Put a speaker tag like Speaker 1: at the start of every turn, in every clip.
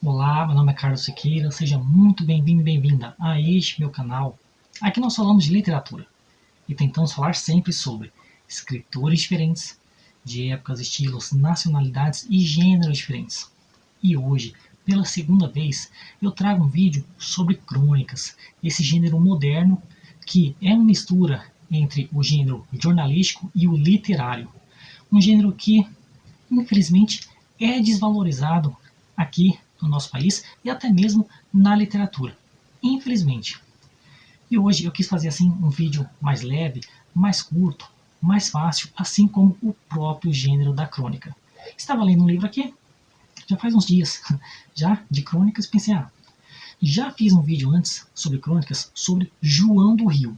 Speaker 1: Olá, meu nome é Carlos Siqueira, seja muito bem-vindo e bem-vinda a este meu canal. Aqui nós falamos de literatura e tentamos falar sempre sobre escritores diferentes, de épocas, estilos, nacionalidades e gêneros diferentes. E hoje, pela segunda vez, eu trago um vídeo sobre crônicas, esse gênero moderno que é uma mistura entre o gênero jornalístico e o literário. Um gênero que, infelizmente, é desvalorizado aqui no nosso país e até mesmo na literatura, infelizmente. E hoje eu quis fazer assim um vídeo mais leve, mais curto, mais fácil, assim como o próprio gênero da crônica. Estava lendo um livro aqui, já faz uns dias, já de crônicas, pensei, já fiz um vídeo antes sobre crônicas, sobre João do Rio.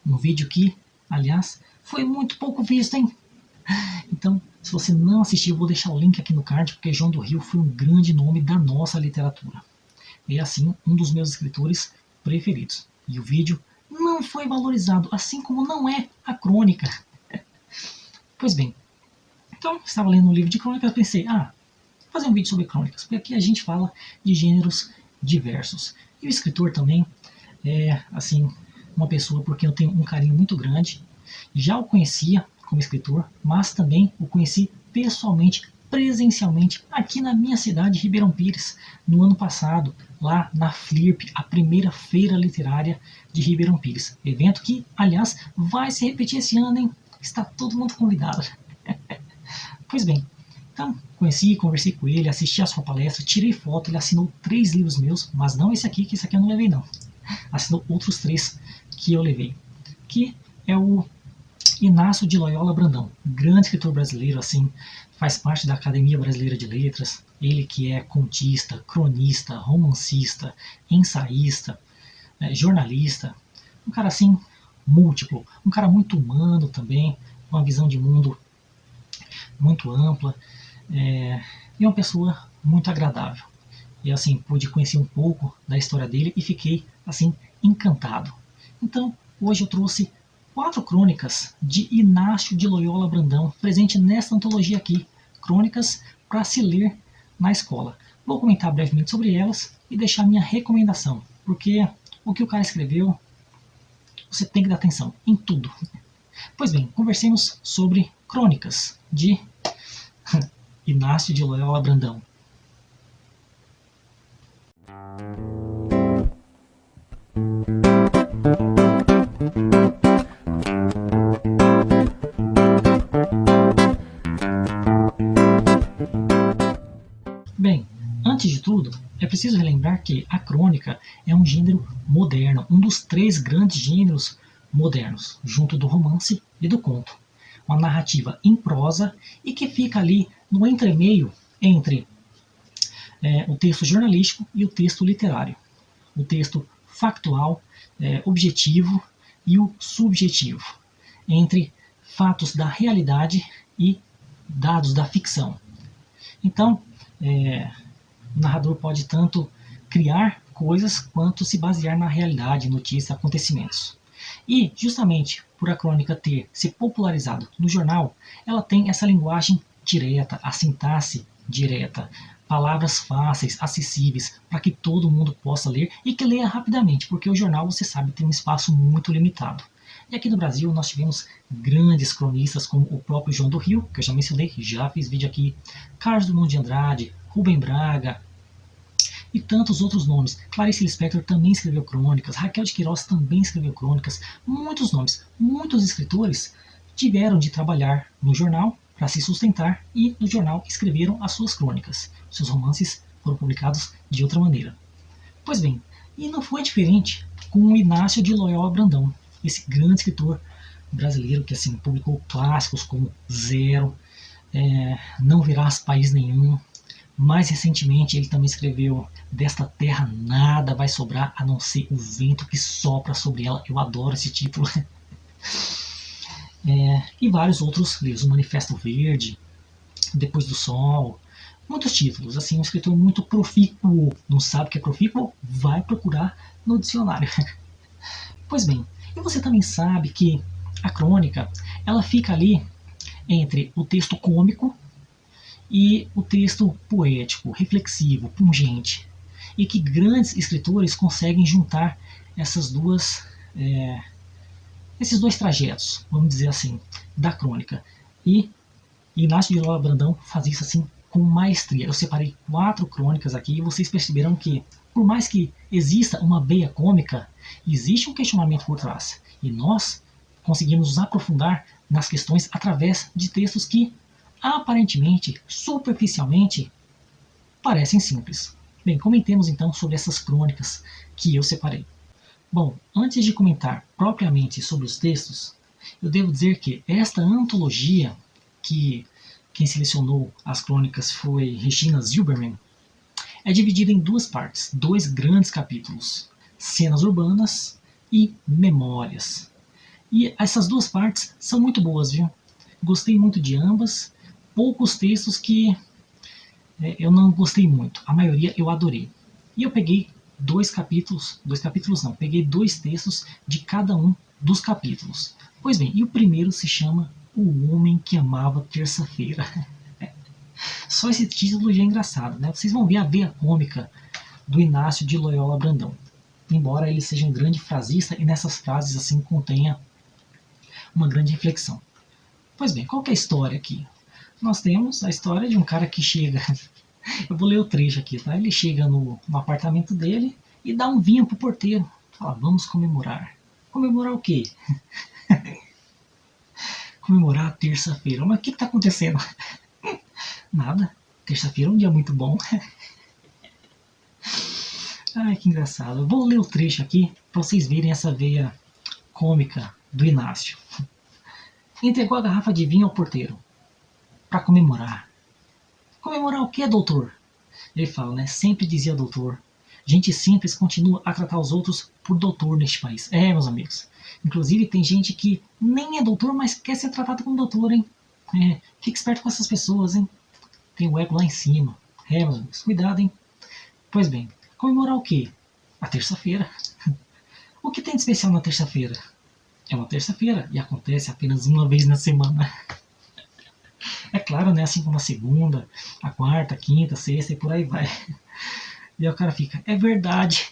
Speaker 1: Um vídeo que, aliás, foi muito pouco visto, hein? Então, se você não assistiu, eu vou deixar o link aqui no card, porque João do Rio foi um grande nome da nossa literatura. É, assim, um dos meus escritores preferidos. E o vídeo não foi valorizado, assim como não é a crônica. Pois bem, então, estava lendo um livro de crônicas, pensei, vou fazer um vídeo sobre crônicas, porque aqui a gente fala de gêneros diversos. E o escritor também é, assim, uma pessoa por quem eu tenho um carinho muito grande. Já o conhecia como escritor, mas também o conheci pessoalmente, presencialmente, aqui na minha cidade, Ribeirão Pires, no ano passado, lá na FLIRP, a primeira feira literária de Ribeirão Pires. Evento que, aliás, vai se repetir esse ano, hein? Está todo mundo convidado. Pois bem, então conheci, conversei com ele, assisti a sua palestra, tirei foto, ele assinou 3 livros meus, mas não esse aqui, que esse aqui eu não levei não. Assinou outros 3 que eu levei, que é o Inácio de Loyola Brandão, grande escritor brasileiro, assim, faz parte da Academia Brasileira de Letras, ele que é contista, cronista, romancista, ensaísta, jornalista, um cara assim, múltiplo, um cara muito humano também, com uma visão de mundo muito ampla, e uma pessoa muito agradável. E assim, pude conhecer um pouco da história dele e fiquei, assim, encantado. Então, hoje eu trouxe 4 crônicas de Inácio de Loyola Brandão, presente nesta antologia aqui, crônicas para se ler na escola. Vou comentar brevemente sobre elas e deixar minha recomendação, porque o que o cara escreveu, você tem que dar atenção em tudo. Pois bem, conversemos sobre crônicas de Inácio de Loyola Brandão. Bem, antes de tudo, é preciso relembrar que a crônica é um gênero moderno, um dos 3 grandes gêneros modernos, junto do romance e do conto. Uma narrativa em prosa e que fica ali no entremeio entre o texto jornalístico e o texto literário. O texto factual, objetivo e o subjetivo, entre fatos da realidade e dados da ficção. Então, o narrador pode tanto criar coisas quanto se basear na realidade, notícias, acontecimentos. E, justamente por a crônica ter se popularizado no jornal, ela tem essa linguagem direta, a sintaxe direta, palavras fáceis, acessíveis, para que todo mundo possa ler e que leia rapidamente, porque o jornal, você sabe, tem um espaço muito limitado. E aqui no Brasil nós tivemos grandes cronistas como o próprio João do Rio, que eu já mencionei, já fiz vídeo aqui, Carlos Drummond de Andrade, Rubem Braga e tantos outros nomes. Clarice Lispector também escreveu crônicas, Raquel de Queiroz também escreveu crônicas, muitos nomes, muitos escritores tiveram de trabalhar no jornal para se sustentar e no jornal escreveram as suas crônicas. Seus romances foram publicados de outra maneira. Pois bem, e não foi diferente com o Inácio de Loyola Brandão, esse grande escritor brasileiro que assim publicou clássicos como Zero, Não Verás País Nenhum. Mais recentemente ele também escreveu Desta Terra Nada Vai Sobrar a Não Ser o Vento que Sopra Sobre Ela. Eu adoro esse título. E vários outros livros, O Manifesto Verde, Depois do Sol, muitos títulos, assim, um escritor muito profícuo. Não sabe o que é profícuo? Vai procurar no dicionário. Pois bem, e você também sabe que a crônica, ela fica ali entre o texto cômico e o texto poético, reflexivo, pungente, e que grandes escritores conseguem juntar essas duas, esses dois trajetos, vamos dizer assim, da crônica. E Inácio de Loyola Brandão faz isso assim com maestria. Eu separei 4 crônicas aqui e vocês perceberam que, por mais que exista uma veia cômica, existe um questionamento por trás. E nós conseguimos nos aprofundar nas questões através de textos que, aparentemente, superficialmente, parecem simples. Bem, comentemos então sobre essas crônicas que eu separei. Bom, antes de comentar propriamente sobre os textos, eu devo dizer que esta antologia, que quem selecionou as crônicas foi Regina Zilberman, é dividida em 2 partes, 2 grandes capítulos, Cenas Urbanas e Memórias. E essas 2 partes são muito boas, viu? Gostei muito de ambas, poucos textos que eu não gostei muito, a maioria eu adorei. E eu peguei 2 capítulos não, peguei 2 textos de cada um dos capítulos. Pois bem, e o primeiro se chama O Homem que Amava Terça-feira. Só esse título já é engraçado, né? Vocês vão ver a veia cômica do Inácio de Loyola Brandão. Embora ele seja um grande frasista e nessas frases assim contenha uma grande reflexão. Pois bem, qual que é a história aqui? Nós temos a história de um cara que chega... Eu vou ler o trecho aqui, tá? Ele chega no apartamento dele e dá um vinho pro porteiro. Fala, vamos comemorar. Comemorar o quê? Comemorar a terça-feira. Mas o que tá acontecendo? Nada. Terça-feira é um dia muito bom. Ai, que engraçado. Eu vou ler o trecho aqui para vocês verem essa veia cômica do Inácio. Entregou a garrafa de vinho ao porteiro para comemorar. Comemorar o quê, doutor? Ele fala, né? Sempre dizia doutor. Gente simples continua a tratar os outros por doutor neste país. É, meus amigos. Inclusive tem gente que nem é doutor, mas quer ser tratado como doutor, hein? É, fique esperto com essas pessoas, hein? Tem o ego lá em cima. É, meus amigos, cuidado, hein? Pois bem, comemorar o quê? A terça-feira. O que tem de especial na terça-feira? É uma terça-feira e acontece apenas uma vez na semana. É claro, né? Assim como a segunda, a quarta, a quinta, a sexta e por aí vai. E aí o cara fica, é verdade.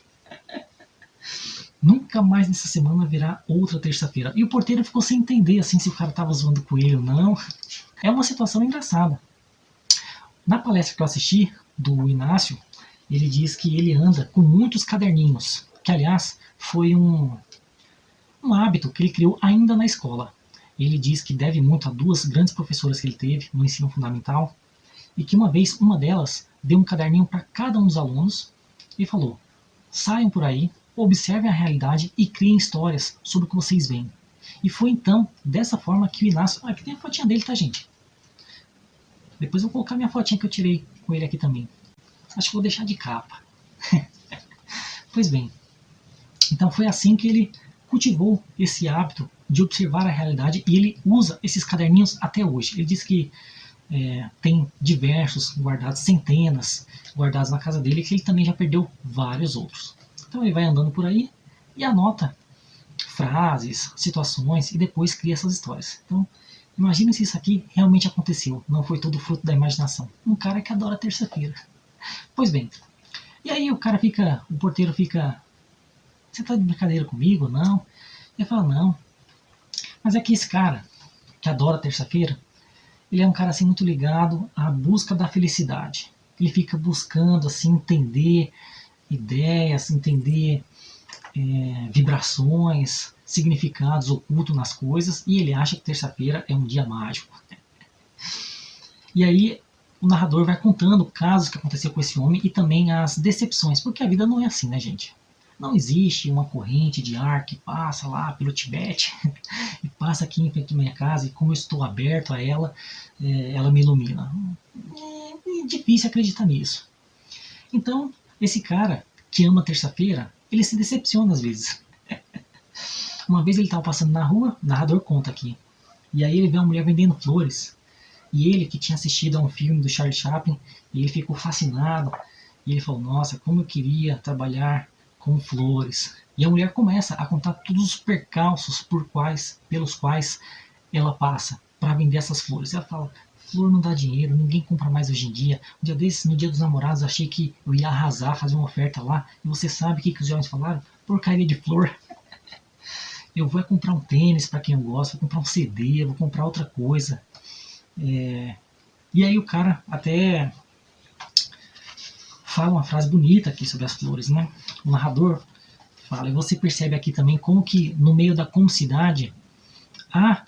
Speaker 1: Nunca mais nessa semana haverá outra terça-feira. E o porteiro ficou sem entender assim se o cara tava zoando com ele ou não. É uma situação engraçada. Na palestra que eu assisti, do Inácio, ele diz que ele anda com muitos caderninhos. Que, aliás, foi um hábito que ele criou ainda na escola. Ele diz que deve muito a 2 grandes professoras que ele teve no ensino fundamental e que uma vez uma delas deu um caderninho para cada um dos alunos e falou: saiam por aí, observem a realidade e criem histórias sobre o que vocês veem. E foi então dessa forma que o Inácio... aqui tem a fotinha dele, tá, gente? Depois eu vou colocar minha fotinha que eu tirei com ele aqui também. Acho que vou deixar de capa. Pois bem, então foi assim que ele cultivou esse hábito de observar a realidade e ele usa esses caderninhos até hoje. Ele diz que tem diversos guardados, centenas guardados na casa dele, que ele também já perdeu vários outros. Então ele vai andando por aí e anota frases, situações e depois cria essas histórias. Então imagine se isso aqui realmente aconteceu, não foi todo fruto da imaginação. Um cara que adora terça-feira. Pois bem, e aí o porteiro fica, você tá de brincadeira comigo? Não. Ele fala, não. Mas é que esse cara, que adora terça-feira, ele é um cara assim muito ligado à busca da felicidade. Ele fica buscando assim entender ideias, entender vibrações, significados ocultos nas coisas, e ele acha que terça-feira é um dia mágico. E aí o narrador vai contando casos que aconteceu com esse homem e também as decepções, porque a vida não é assim, né, gente? Não existe uma corrente de ar que passa lá pelo Tibete e passa aqui em frente à minha casa e como eu estou aberto a ela, ela me ilumina. É difícil acreditar nisso. Então, esse cara que ama terça-feira, ele se decepciona às vezes. Uma vez ele estava passando na rua, o narrador conta aqui, e aí ele vê uma mulher vendendo flores. E ele, que tinha assistido a um filme do Charlie Chaplin, e ele ficou fascinado. E ele falou, nossa, como eu queria trabalhar com flores. E a mulher começa a contar todos os percalços pelos quais ela passa para vender essas flores. Ela fala, flor não dá dinheiro, ninguém compra mais hoje em dia. Um dia desses, no dia dos namorados, achei que eu ia arrasar, fazer uma oferta lá. E você sabe o que os jovens falaram? Porcaria de flor. Eu vou comprar um tênis para quem eu gosto, vou comprar um CD, vou comprar outra coisa. E aí o cara até fala uma frase bonita aqui sobre as flores, né? O narrador fala, e você percebe aqui também como que no meio da comicidade há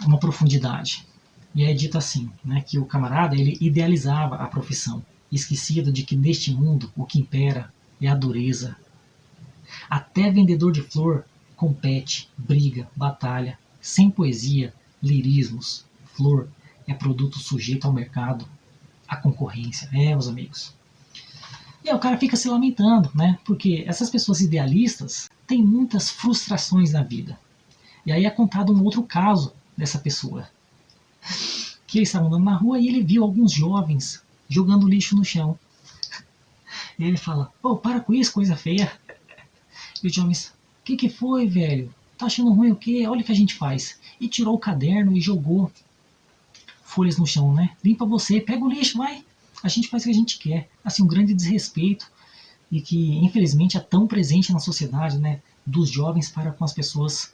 Speaker 1: uma profundidade. E é dito assim, né, que o camarada ele idealizava a profissão, esquecido de que neste mundo o que impera é a dureza. Até vendedor de flor compete, briga, batalha, sem poesia, lirismos. Flor é produto sujeito ao mercado, à concorrência, meus amigos. E aí o cara fica se lamentando, né? Porque essas pessoas idealistas têm muitas frustrações na vida. E aí é contado um outro caso dessa pessoa. Que ele estava andando na rua e ele viu alguns jovens jogando lixo no chão. E ele fala, para com isso, coisa feia. E os jovens, o que foi, velho? Tá achando ruim o quê? Olha o que a gente faz. E tirou o caderno e jogou folhas no chão, né? Limpa você, pega o lixo, vai. A gente faz o que a gente quer. Assim, um grande desrespeito e que, infelizmente, é tão presente na sociedade, né? Dos jovens para com as pessoas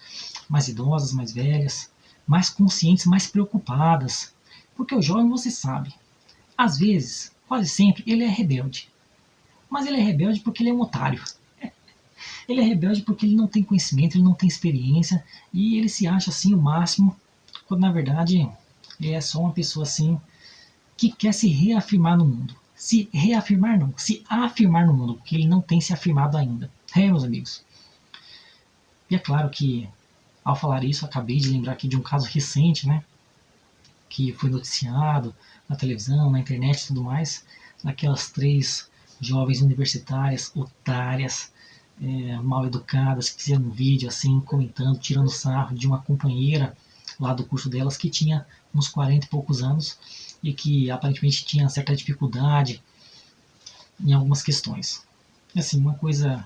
Speaker 1: mais idosas, mais velhas, mais conscientes, mais preocupadas. Porque o jovem, você sabe, às vezes, quase sempre, ele é rebelde. Mas ele é rebelde porque ele é um otário. Ele é rebelde porque ele não tem conhecimento, ele não tem experiência e ele se acha assim o máximo, quando na verdade ele é só uma pessoa assim que quer se reafirmar no mundo. Se reafirmar não, se afirmar no mundo, porque ele não tem se afirmado ainda. Meus amigos. E é claro que, ao falar isso, acabei de lembrar aqui de um caso recente, né? Que foi noticiado na televisão, na internet e tudo mais, daquelas 3 jovens universitárias, otárias, mal educadas, que fizeram um vídeo assim, comentando, tirando sarro de uma companheira lá do curso delas que tinha uns 40 e poucos anos e que aparentemente tinha certa dificuldade em algumas questões. Assim, uma coisa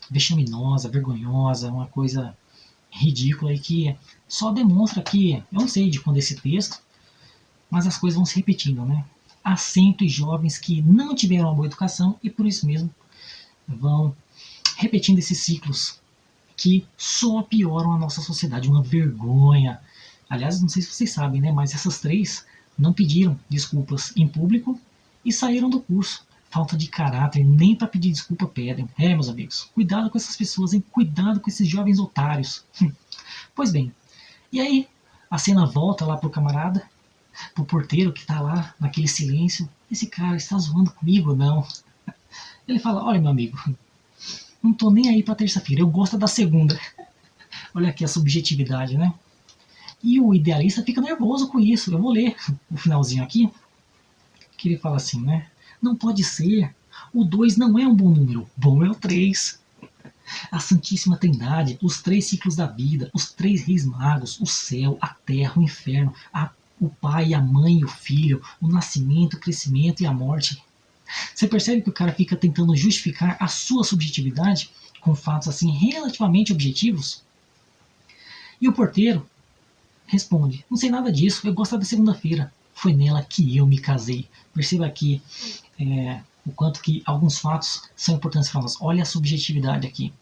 Speaker 1: vexaminosa, vergonhosa, uma coisa ridícula e que só demonstra que, eu não sei de quando esse texto, mas as coisas vão se repetindo, né? Há sempre jovens que não tiveram uma boa educação e por isso mesmo vão repetindo esses ciclos que só pioram a nossa sociedade. Uma vergonha. Aliás, não sei se vocês sabem, né? Mas essas 3 não pediram desculpas em público e saíram do curso. Falta de caráter, nem para pedir desculpa pedem. Meus amigos, cuidado com essas pessoas, hein? Cuidado com esses jovens otários. Pois bem, e aí a cena volta lá pro camarada, pro porteiro que tá lá naquele silêncio. Esse cara está zoando comigo ou não? Ele fala, olha meu amigo, não tô nem aí pra terça-feira, eu gosto da segunda. Olha aqui a subjetividade, né? E o idealista fica nervoso com isso. Eu vou ler o finalzinho aqui, que ele fala assim, né? Não pode ser. O 2 não é um bom número. Bom é o 3. A Santíssima Trindade, os 3 ciclos da vida, os 3 reis magos, o céu, a terra, o inferno, o pai, a mãe e o filho, o nascimento, o crescimento e a morte. Você percebe que o cara fica tentando justificar a sua subjetividade com fatos assim relativamente objetivos? E o porteiro responde, não sei nada disso, eu gosto da segunda-feira. Foi nela que eu me casei. Perceba aqui o quanto que alguns fatos são importantes para nós. Olha a subjetividade aqui.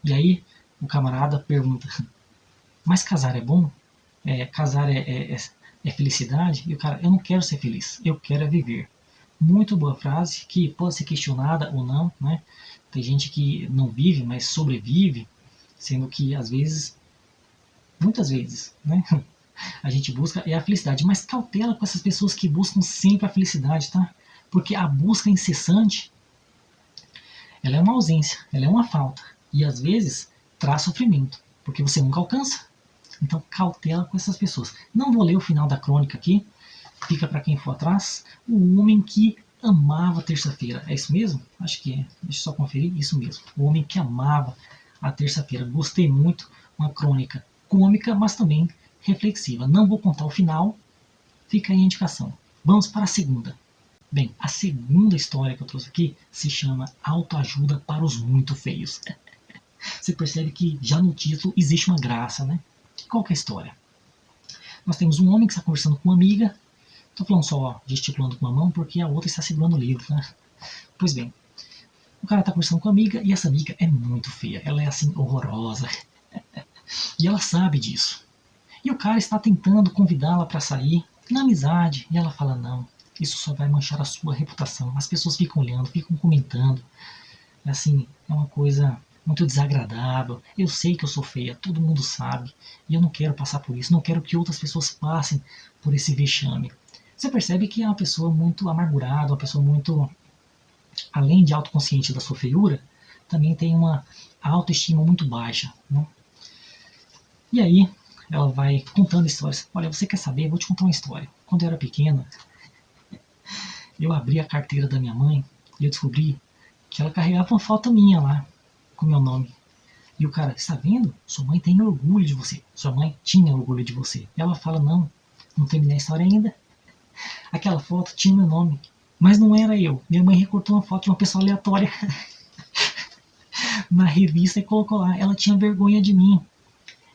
Speaker 1: E aí o camarada pergunta, mas casar é bom? Casar é felicidade? E o cara, eu não quero ser feliz, eu quero viver. Muito boa frase, que pode ser questionada ou não, né? Tem gente que não vive, mas sobrevive, sendo que às vezes, muitas vezes, né? A gente busca a felicidade, mas cautela com essas pessoas que buscam sempre a felicidade, tá? Porque a busca incessante, ela é uma ausência, ela é uma falta, e às vezes traz sofrimento, porque você nunca alcança. Então cautela com essas pessoas. Não vou ler o final da crônica aqui, fica para quem for atrás. O homem que amava terça-feira. É isso mesmo? Acho que é. Deixa eu só conferir. Isso mesmo. O homem que amava a terça-feira. Gostei muito. Uma crônica cômica, mas também reflexiva. Não vou contar o final. Fica aí a indicação. Vamos para a segunda. Bem, a segunda história que eu trouxe aqui se chama Autoajuda para os Muito Feios. Você percebe que já no título existe uma graça, né? Qual que é a história? Nós temos um homem que está conversando com uma amiga Tô falando só gesticulando com uma mão porque a outra está segurando o livro, né? Pois bem, o cara tá conversando com a amiga e essa amiga é muito feia. Ela é assim, horrorosa. E ela sabe disso. E o cara está tentando convidá-la para sair na amizade. E ela fala, não, isso só vai manchar a sua reputação. As pessoas ficam olhando, ficam comentando. Assim, é uma coisa muito desagradável. Eu sei que eu sou feia, todo mundo sabe. E eu não quero passar por isso. Não quero que outras pessoas passem por esse vexame. Você percebe que é uma pessoa muito amargurada, uma pessoa muito, além de autoconsciente da sua feiura, também tem uma autoestima muito baixa, né? E aí, ela vai contando histórias. Olha, você quer saber? Eu vou te contar uma história. Quando eu era pequena, eu abri a carteira da minha mãe e eu descobri que ela carregava uma foto minha lá, com meu nome. E o cara, está vendo? Sua mãe tem orgulho de você. Sua mãe tinha orgulho de você. E ela fala, não, não terminei a história ainda. Aquela foto tinha meu nome, mas não era eu. Minha mãe recortou uma foto de uma pessoa aleatória na revista e colocou lá. Ela tinha vergonha de mim.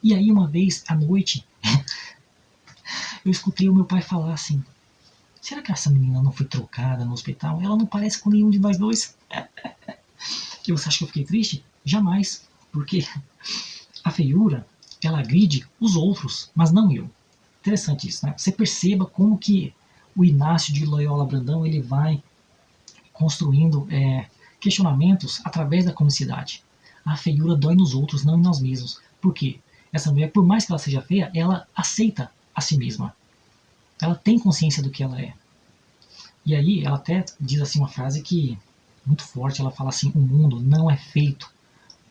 Speaker 1: E aí uma vez, à noite, eu escutei o meu pai falar assim, será que essa menina não foi trocada no hospital? Ela não parece com nenhum de nós dois. E você acha que eu fiquei triste? Jamais. Porque a feiura, ela agride os outros, mas não eu. Interessante isso, né? Você perceba como que o Inácio de Loyola Brandão ele vai construindo questionamentos através da comicidade. A feiura dói nos outros, não em nós mesmos. Por quê? Essa mulher, por mais que ela seja feia, ela aceita a si mesma. Ela tem consciência do que ela é. E aí ela até diz assim uma frase que muito forte, ela fala assim, o mundo não é feito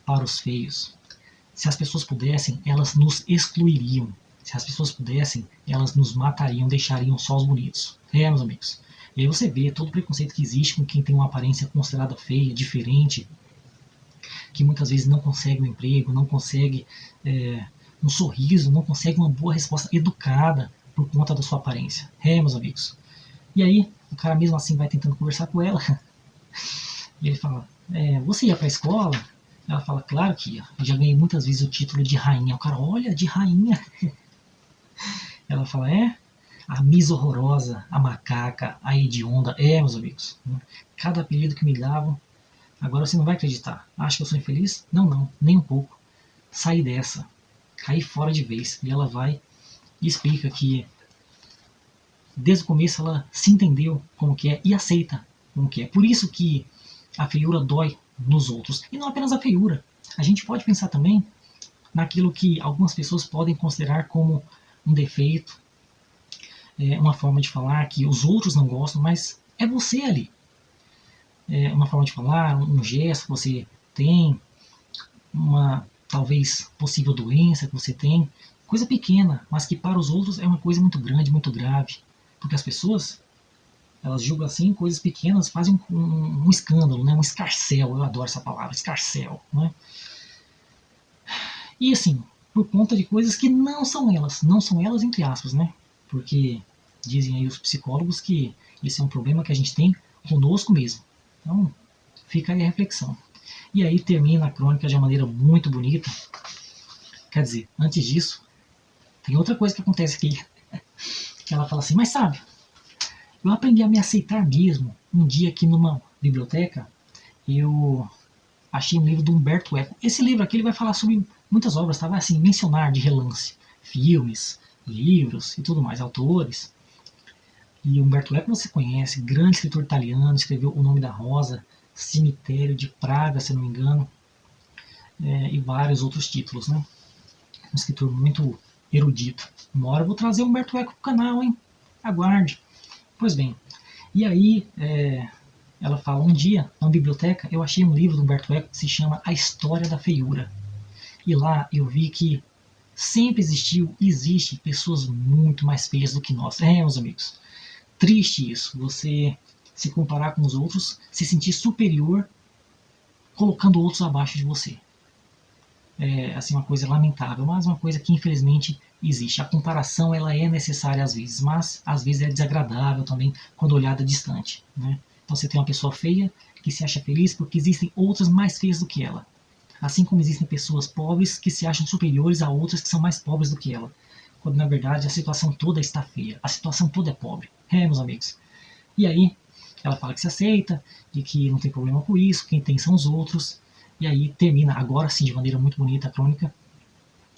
Speaker 1: para os feios. Se as pessoas pudessem, elas nos excluiriam. Se as pessoas pudessem, elas nos matariam, deixariam só os bonitos. Meus amigos. E aí você vê todo o preconceito que existe com quem tem uma aparência considerada feia, diferente, que muitas vezes não consegue um emprego, não consegue um sorriso, não consegue uma boa resposta educada por conta da sua aparência. Meus amigos. E aí, o cara mesmo assim vai tentando conversar com ela. E ele fala, você ia pra escola? Ela fala, claro que ia. Eu já ganhei muitas vezes o título de rainha. O cara, olha, de rainha. Ela fala, a Miss Horrorosa, a Macaca, a Hedionda. Meus amigos. Cada apelido que me davam. Agora você não vai acreditar. Acha que eu sou infeliz? Não, não, nem um pouco. Saí dessa. Caí fora de vez. E ela vai e explica que desde o começo ela se entendeu como que é e aceita como que é. Por isso que a feiura dói nos outros. E não apenas a feiura. A gente pode pensar também naquilo que algumas pessoas podem considerar como um defeito, uma forma de falar que os outros não gostam, mas é você ali. Uma forma de falar, um gesto que você tem, uma talvez possível doença que você tem, coisa pequena, mas que para os outros é uma coisa muito grande, muito grave. Porque as pessoas, elas julgam assim, coisas pequenas fazem um escândalo, né? Um escarcéu, eu adoro essa palavra, escarcéu. Né? E assim, por conta de coisas que não são elas entre aspas, né? Porque dizem aí os psicólogos que esse é um problema que a gente tem conosco mesmo. Então, fica aí a reflexão. E aí termina a crônica de uma maneira muito bonita. Quer dizer, antes disso, tem outra coisa que acontece aqui. Que ela fala assim, mas sabe, eu aprendi a me aceitar mesmo. Um dia aqui numa biblioteca, eu achei um livro do Humberto Eco. Esse livro aqui ele vai falar sobre muitas obras, tá? Vai assim, mencionar de relance filmes, livros e tudo mais, autores. E Humberto Eco você conhece, grande escritor italiano, escreveu O Nome da Rosa, Cemitério de Praga, se não me engano, e vários outros títulos, né? Um escritor muito erudito. Uma hora eu vou trazer o Humberto Eco pro canal, hein? Aguarde. Pois bem, e aí ela fala, um dia, na biblioteca, eu achei um livro do Humberto Eco que se chama A História da Feiura. E lá eu vi que sempre existiu e existe pessoas muito mais feias do que nós. Meus amigos. Triste isso, você se comparar com os outros, se sentir superior, colocando outros abaixo de você. Assim, uma coisa lamentável, mas uma coisa que infelizmente existe. A comparação ela é necessária às vezes, mas às vezes é desagradável também quando olhada distante. Né? Então você tem uma pessoa feia que se acha feliz porque existem outras mais feias do que ela. Assim como existem pessoas pobres que se acham superiores a outras que são mais pobres do que ela. quando na verdade a situação toda está feia, a situação toda é pobre. Meus amigos. E aí, ela fala que se aceita, de que não tem problema com isso, quem tem são os outros. E aí termina, agora sim, de maneira muito bonita a crônica,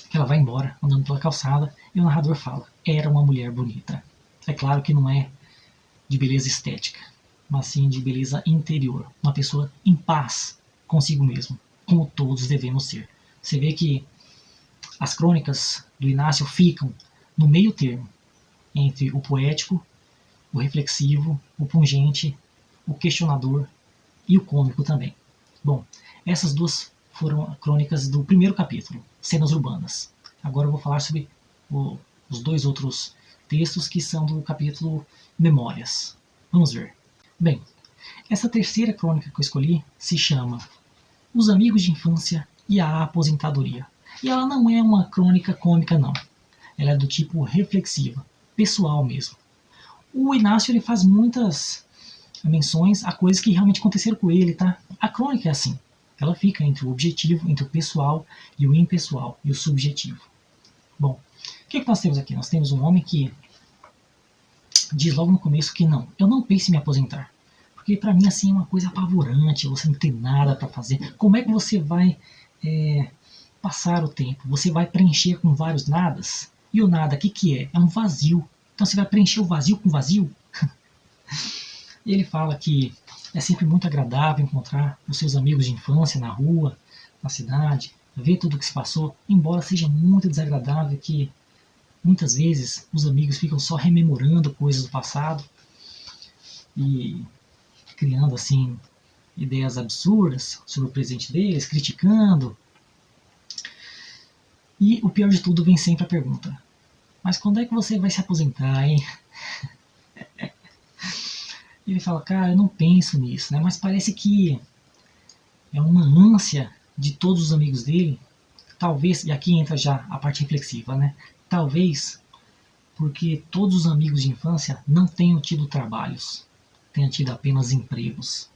Speaker 1: que ela vai embora, andando pela calçada, e o narrador fala, era uma mulher bonita. É claro que não é de beleza estética, mas sim de beleza interior. Uma pessoa em paz consigo mesmo, como todos devemos ser. Você vê que as crônicas do Inácio ficam no meio termo entre o poético, o reflexivo, o pungente, o questionador e o cômico também. Bom, essas duas foram crônicas do primeiro capítulo, Cenas Urbanas. Agora eu vou falar sobre os dois outros textos que são do capítulo Memórias. Vamos ver. Bem, essa terceira crônica que eu escolhi se chama Os Amigos de Infância e a Aposentadoria. E ela não é uma crônica cômica, não. Ela é do tipo reflexiva, pessoal mesmo. O Inácio ele faz muitas menções a coisas que realmente aconteceram com ele, tá? A crônica é assim. Ela fica entre o objetivo, entre o pessoal e o impessoal, e o subjetivo. Bom, o que nós temos aqui? Nós temos um homem que diz logo no começo que não, eu não penso em me aposentar. Porque para mim assim é uma coisa apavorante, você não tem nada para fazer. Como é que você vai passar o tempo? Você vai preencher com vários nadas? E o nada, o que é? É um vazio. Então você vai preencher o vazio com vazio? E ele fala que é sempre muito agradável encontrar os seus amigos de infância na rua, na cidade, ver tudo o que se passou, embora seja muito desagradável que muitas vezes os amigos ficam só rememorando coisas do passado e criando assim ideias absurdas sobre o presente deles, criticando. E o pior de tudo vem sempre a pergunta: mas quando é que você vai se aposentar, hein? E ele fala, cara, eu não penso nisso, né? Mas parece que é uma ânsia de todos os amigos dele, talvez, e aqui entra já a parte reflexiva, né? Talvez porque todos os amigos de infância não tenham tido trabalhos, tenham tido apenas empregos.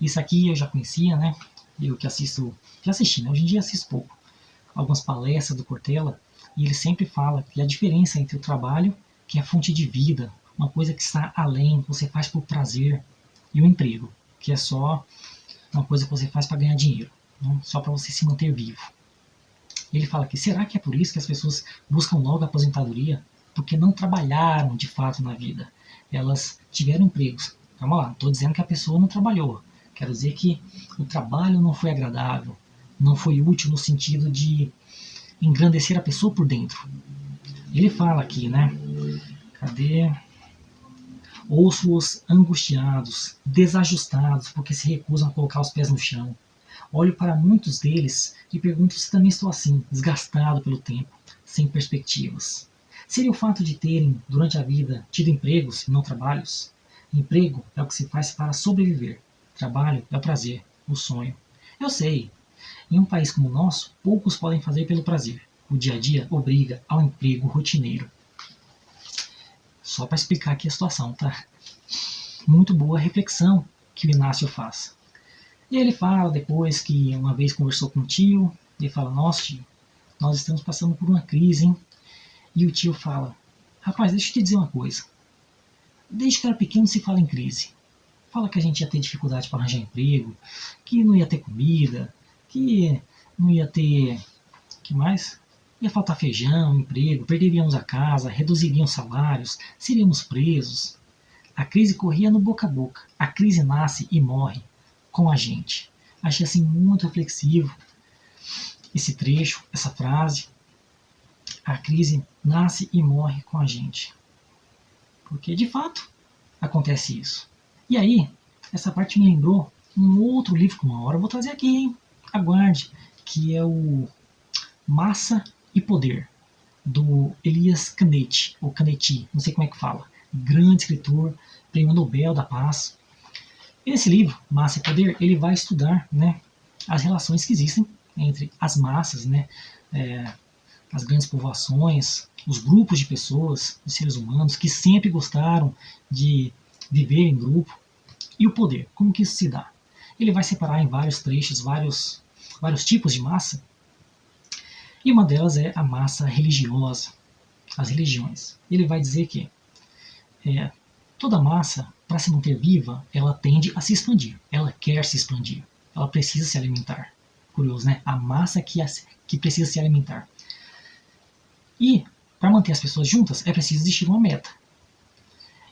Speaker 1: Isso aqui eu já conhecia, né? Eu que assisto, já assisti, né? Hoje em dia assisto pouco, algumas palestras do Cortella, e ele sempre fala que a diferença entre o trabalho, que é fonte de vida, uma coisa que está além, você faz por prazer, e o emprego, que é só uma coisa que você faz para ganhar dinheiro, né? Só para você se manter vivo. Ele fala que será que é por isso que as pessoas buscam logo a aposentadoria? Porque não trabalharam de fato na vida. Elas tiveram empregos. Calma lá, não estou dizendo que a pessoa não trabalhou. Quero dizer que o trabalho não foi agradável, não foi útil no sentido de engrandecer a pessoa por dentro. Ele fala aqui, né? Cadê? Ouço-os angustiados, desajustados, porque se recusam a colocar os pés no chão. Olho para muitos deles e pergunto se também estou assim, desgastado pelo tempo, sem perspectivas. Seria o fato de terem, durante a vida, tido empregos e não trabalhos? Emprego é o que se faz para sobreviver. Trabalho é o prazer, o sonho. Eu sei, em um país como o nosso, poucos podem fazer pelo prazer. O dia a dia obriga ao emprego rotineiro. Só para explicar aqui a situação, tá? Muito boa reflexão que o Inácio faz. E ele fala depois que uma vez conversou com o tio, e ele fala, nossa tio, nós estamos passando por uma crise, hein? E o tio fala, rapaz, deixa eu te dizer uma coisa. Desde que era pequeno se fala em crise. Fala que a gente ia ter dificuldade para arranjar emprego, que não ia ter comida, que não ia ter... que mais? Ia faltar feijão, emprego, perderíamos a casa, reduziriam salários, seríamos presos. A crise corria no boca a boca. A crise nasce e morre com a gente. Achei assim muito reflexivo esse trecho, essa frase. A crise nasce e morre com a gente. Porque de fato acontece isso. E aí, essa parte me lembrou um outro livro que uma hora eu vou trazer aqui, hein? Aguarde, que é o Massa e Poder, do Elias Canetti, ou Canetti, não sei como é que fala. Grande escritor, prêmio Nobel da Paz. Esse livro, Massa e Poder, ele vai estudar, né, as relações que existem entre as massas, né, as grandes povoações, os grupos de pessoas, os seres humanos, que sempre gostaram de viver em grupo, e o poder, como que isso se dá. Ele vai separar em vários trechos, vários tipos de massa, e uma delas é a massa religiosa, as religiões. Ele vai dizer que toda massa, para se manter viva, ela tende a se expandir. Ela quer se expandir. Ela precisa se alimentar. Curioso, né? A massa que precisa se alimentar. E, para manter as pessoas juntas, é preciso existir uma meta.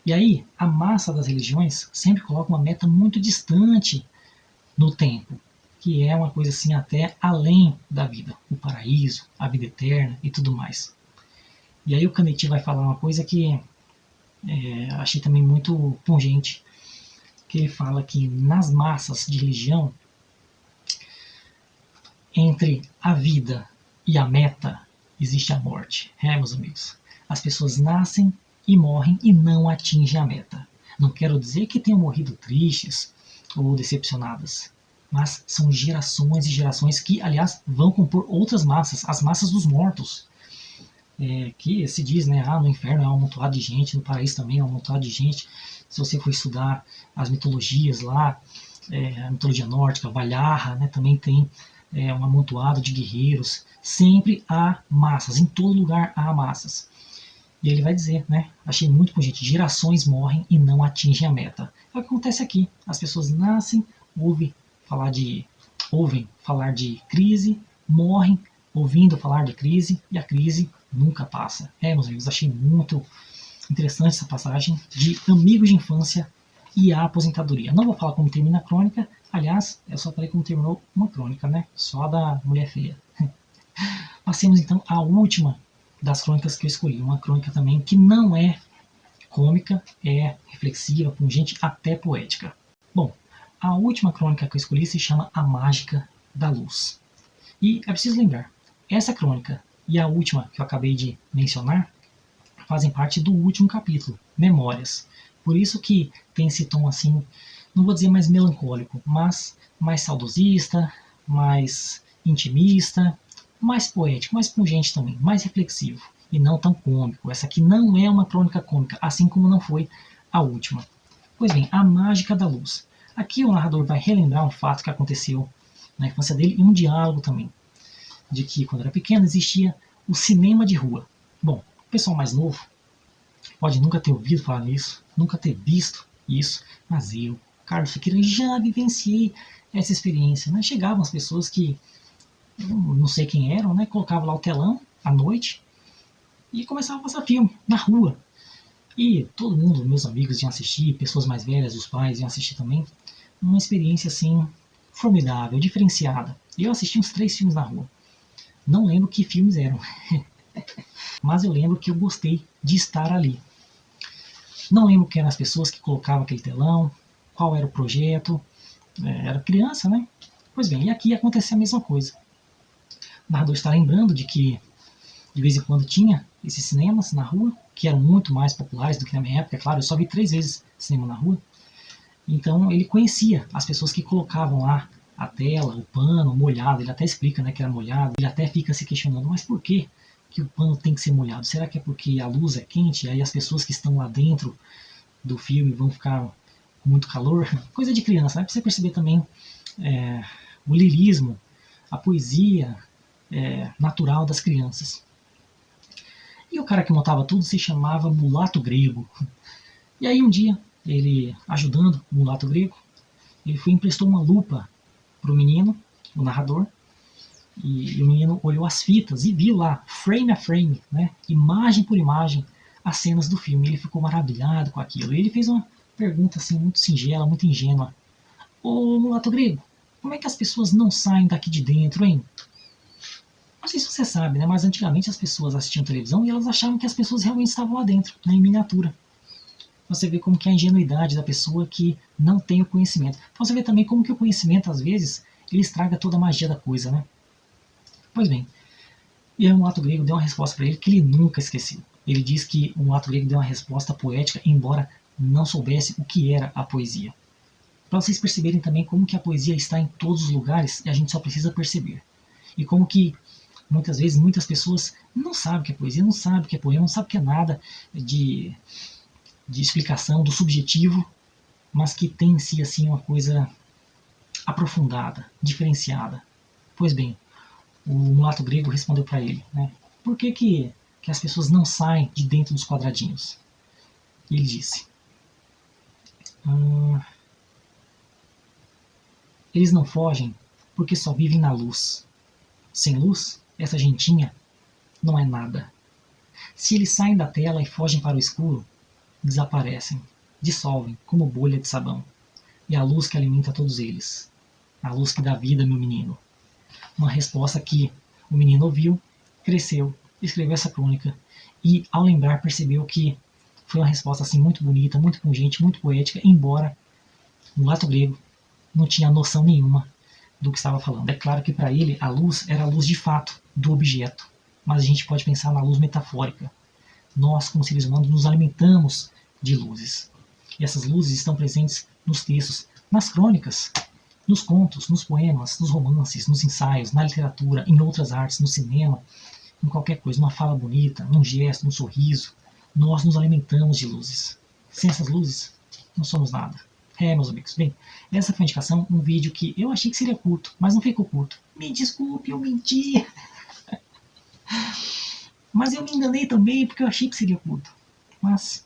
Speaker 1: E aí, a massa das religiões sempre coloca uma meta muito distante no tempo, que é uma coisa assim até além da vida. O paraíso, a vida eterna e tudo mais. E aí o Canetti vai falar uma coisa que achei também muito pungente, que ele fala que nas massas de religião, entre a vida e a meta, existe a morte. Meus amigos, as pessoas nascem e morrem e não atingem a meta. Não quero dizer que tenham morrido tristes ou decepcionadas, mas são gerações e gerações que, aliás, vão compor outras massas, as massas dos mortos. Que se diz, né, no inferno é um amontoado de gente, no paraíso também é um amontoado de gente. Se você for estudar as mitologias lá, a mitologia nórdica, Valhalla, né, também tem um amontoado de guerreiros. Sempre há massas, em todo lugar há massas. E ele vai dizer, né, achei muito pungente, gerações morrem e não atingem a meta. É o que acontece aqui, as pessoas nascem, ouvem falar de crise, morrem ouvindo falar de crise, e a crise nunca passa. Meus amigos, achei muito interessante essa passagem de amigos de infância e a aposentadoria. Não vou falar como termina a crônica, aliás, eu só falei como terminou uma crônica, né? Só a da mulher feia. Passemos então à última das crônicas que eu escolhi, uma crônica também que não é cômica, é reflexiva, pungente, até poética. Bom, a última crônica que eu escolhi se chama A Mágica da Luz. E é preciso lembrar, essa crônica e a última que eu acabei de mencionar fazem parte do último capítulo, Memórias. Por isso que tem esse tom assim, não vou dizer mais melancólico, mas mais saudosista, mais intimista, mais poético, mais pungente também, mais reflexivo e não tão cômico. Essa aqui não é uma crônica cômica, assim como não foi a última. Pois bem, A Mágica da Luz. Aqui o narrador vai relembrar um fato que aconteceu na infância dele e um diálogo também, de que quando era pequeno existia o cinema de rua. Bom, o pessoal mais novo pode nunca ter ouvido falar nisso, nunca ter visto isso, mas eu, Carlos Siqueira, já vivenciei essa experiência. Né? Chegavam as pessoas que, não sei quem eram, né? Colocavam lá o telão à noite e começavam a passar filme na rua. E todo mundo, meus amigos, iam assistir, pessoas mais velhas, os pais iam assistir também. Uma experiência assim formidável, diferenciada. Eu assisti uns 3 filmes na rua. Não lembro que filmes eram, mas eu lembro que eu gostei de estar ali. Não lembro quem eram as pessoas que colocavam aquele telão, qual era o projeto, era criança, né? Pois bem, e aqui aconteceu a mesma coisa. O narrador está lembrando de que de vez em quando tinha esses cinemas na rua, que eram muito mais populares do que na minha época, é claro, eu só vi 3 vezes cinema na rua. Então ele conhecia as pessoas que colocavam lá a tela, o pano molhado, ele até explica, né, que era molhado, ele até fica se questionando, mas por que o pano tem que ser molhado? Será que é porque a luz é quente e aí as pessoas que estão lá dentro do filme vão ficar com muito calor? Coisa de criança, né? Pra você perceber também o lirismo, a poesia natural das crianças. E o cara que montava tudo se chamava Mulato Grego. E aí um dia, ele ajudando o Mulato Grego, ele foi e emprestou uma lupa para o menino, o narrador, e o menino olhou as fitas e viu lá, frame a frame, né, imagem por imagem, as cenas do filme. Ele ficou maravilhado com aquilo. E ele fez uma pergunta assim, muito singela, muito ingênua. Ô Mulato Grego, como é que as pessoas não saem daqui de dentro, hein? Não sei se você sabe, né, mas antigamente as pessoas assistiam televisão e elas achavam que as pessoas realmente estavam lá dentro, né, em miniatura. Você vê como que é a ingenuidade da pessoa que não tem o conhecimento. Então você vê também como que o conhecimento, às vezes, ele estraga toda a magia da coisa, né? Pois bem, e aí o Mulato Grego deu uma resposta para ele que ele nunca esqueceu. Ele diz que o Mulato Grego deu uma resposta poética, embora não soubesse o que era a poesia. Para vocês perceberem também como que a poesia está em todos os lugares e a gente só precisa perceber. E como que muitas vezes muitas pessoas não sabem o que é poesia, não sabem o que é poema, não sabem o que é nada de explicação do subjetivo, mas que tem em si assim uma coisa aprofundada, diferenciada. Pois bem, o Mulato Grego respondeu para ele, né? Por que que as pessoas não saem de dentro dos quadradinhos. E ele disse: eles não fogem porque só vivem na luz. Sem luz, essa gentinha não é nada. Se eles saem da tela e fogem para o escuro, desaparecem, dissolvem como bolha de sabão. E a luz que alimenta todos eles. A luz que dá vida, meu menino. Uma resposta que o menino ouviu, cresceu, escreveu essa crônica e, ao lembrar, percebeu que foi uma resposta assim muito bonita, muito pungente, muito poética, embora o mulato grego não tinha noção nenhuma do que estava falando. É claro que para ele a luz era a luz de fato do objeto, mas a gente pode pensar na luz metafórica. Nós, como seres humanos, nos alimentamos de luzes. E essas luzes estão presentes nos textos, nas crônicas, nos contos, nos poemas, nos romances, nos ensaios, na literatura, em outras artes, no cinema, em qualquer coisa, numa fala bonita, num gesto, num sorriso. Nós nos alimentamos de luzes. Sem essas luzes, não somos nada. Meus amigos, bem, essa foi a indicação, um vídeo que eu achei que seria curto, mas não ficou curto. Me desculpe, eu menti. Mas eu me enganei também, porque eu achei que seria curto. Mas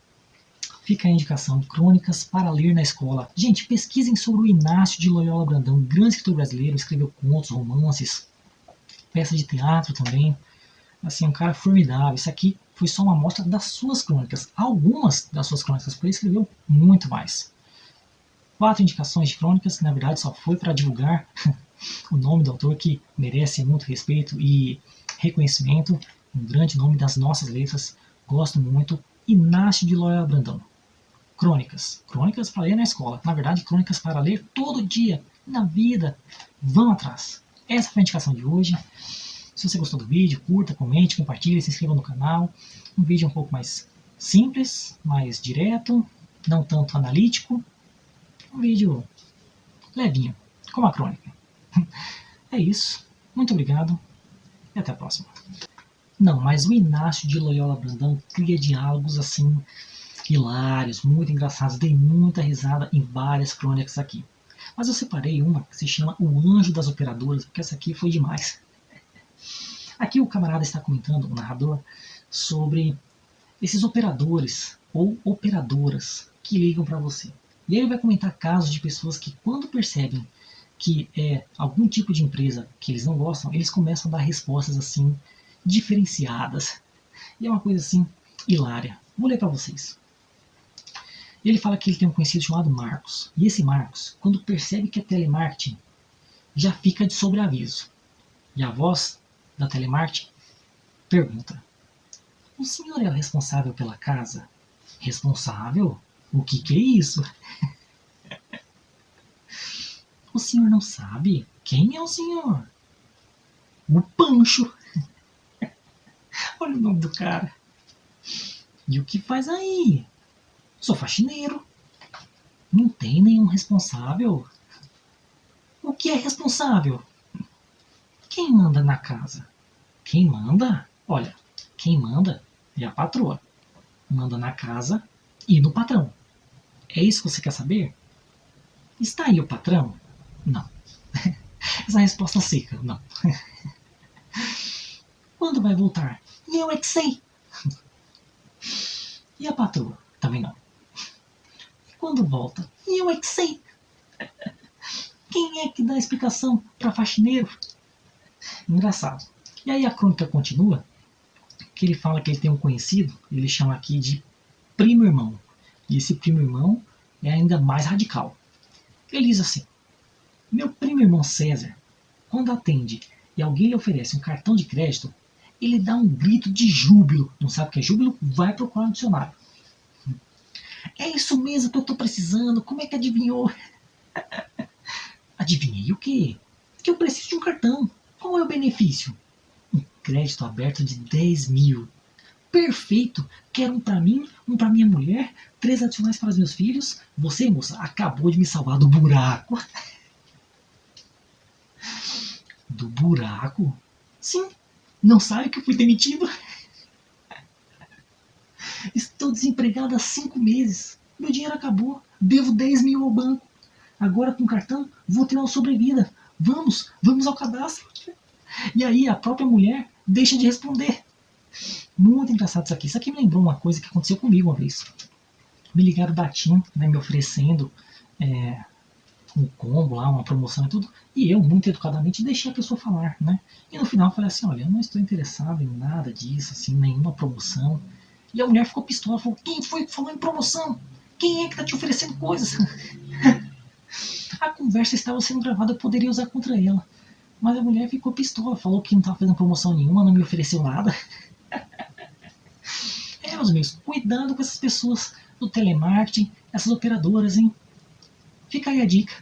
Speaker 1: fica a indicação, crônicas para ler na escola. Gente, pesquisem sobre o Inácio de Loyola Brandão, grande escritor brasileiro, escreveu contos, romances, peças de teatro também. Assim, um cara formidável. Isso aqui foi só uma amostra das suas crônicas. Algumas das suas crônicas, porque ele escreveu muito mais. 4 indicações de crônicas, que na verdade só foi para divulgar o nome do autor, que merece muito respeito e reconhecimento. Um grande nome das nossas letras. Gosto muito. Inácio de Loyola Brandão. Crônicas. Crônicas para ler na escola. Na verdade, crônicas para ler todo dia, na vida. Vão atrás. Essa foi a indicação de hoje. Se você gostou do vídeo, curta, comente, compartilhe, se inscreva no canal. Um vídeo um pouco mais simples, mais direto, não tanto analítico. Um vídeo levinho, como a crônica. É isso. Muito obrigado e até a próxima. Não, mas o Inácio de Loyola Brandão cria diálogos assim hilários, muito engraçados. Dei muita risada em várias crônicas aqui. Mas eu separei uma que se chama O Anjo das Operadoras, porque essa aqui foi demais. Aqui o camarada está comentando, o narrador, sobre esses operadores ou operadoras que ligam para você. E aí ele vai comentar casos de pessoas que, quando percebem que é algum tipo de empresa que eles não gostam, eles começam a dar respostas assim, diferenciadas. E é uma coisa assim, hilária. Vou ler para vocês. Ele fala que ele tem um conhecido chamado Marcos. E esse Marcos, quando percebe que é telemarketing, já fica de sobreaviso. E a voz da telemarketing pergunta: o senhor é o responsável pela casa? Responsável? O que é isso? O senhor não sabe? Quem é o senhor? O Pancho. Olha o nome do cara. E o que faz aí? Sou faxineiro. Não tem nenhum responsável? O que é responsável? Quem manda na casa? Quem manda? Olha, quem manda é a patroa. Manda na casa e no patrão. É isso que você quer saber? Está aí o patrão? Não. Essa resposta seca, não. Quando vai voltar? E eu é que sei. E a patroa? Também não. Quando volta? E eu é que sei. Quem é que dá explicação para faxineiro? Engraçado. E aí a crônica continua, que ele fala que ele tem um conhecido, ele chama aqui de primo irmão. E esse primo irmão é ainda mais radical. Ele diz assim: meu primo irmão César, quando atende e alguém lhe oferece um cartão de crédito, ele dá um grito de júbilo. Não sabe o que é júbilo? Vai procurar no dicionário. É isso mesmo que eu estou precisando. Como é que adivinhou? Adivinhei o quê? Que eu preciso de um cartão. Qual é o benefício? Um crédito aberto de 10 mil. Perfeito! Quero um para mim, um para minha mulher, 3 adicionais para os meus filhos. Você, moça, acabou de me salvar do buraco. Do buraco? Sim. Não sabe que eu fui demitido? Estou desempregado há 5 meses. Meu dinheiro acabou. Devo 10 mil ao banco. Agora com cartão vou ter uma sobrevida. Vamos ao cadastro. E aí a própria mulher deixa de responder. Muito engraçado isso aqui. Isso aqui me lembrou uma coisa que aconteceu comigo uma vez. Me ligaram da TIM, né, me oferecendo um combo lá, uma promoção e tudo. E eu, muito educadamente, deixei a pessoa falar, né? E no final eu falei assim, olha, eu não estou interessado em nada disso, assim, nenhuma promoção. E a mulher ficou pistola, falou, quem foi que falou em promoção? Quem é que tá te oferecendo coisas? A conversa estava sendo gravada, eu poderia usar contra ela. Mas a mulher ficou pistola, falou que não estava fazendo promoção nenhuma, não me ofereceu nada. Meus amigos, cuidado com essas pessoas do telemarketing, essas operadoras, hein? Fica aí a dica.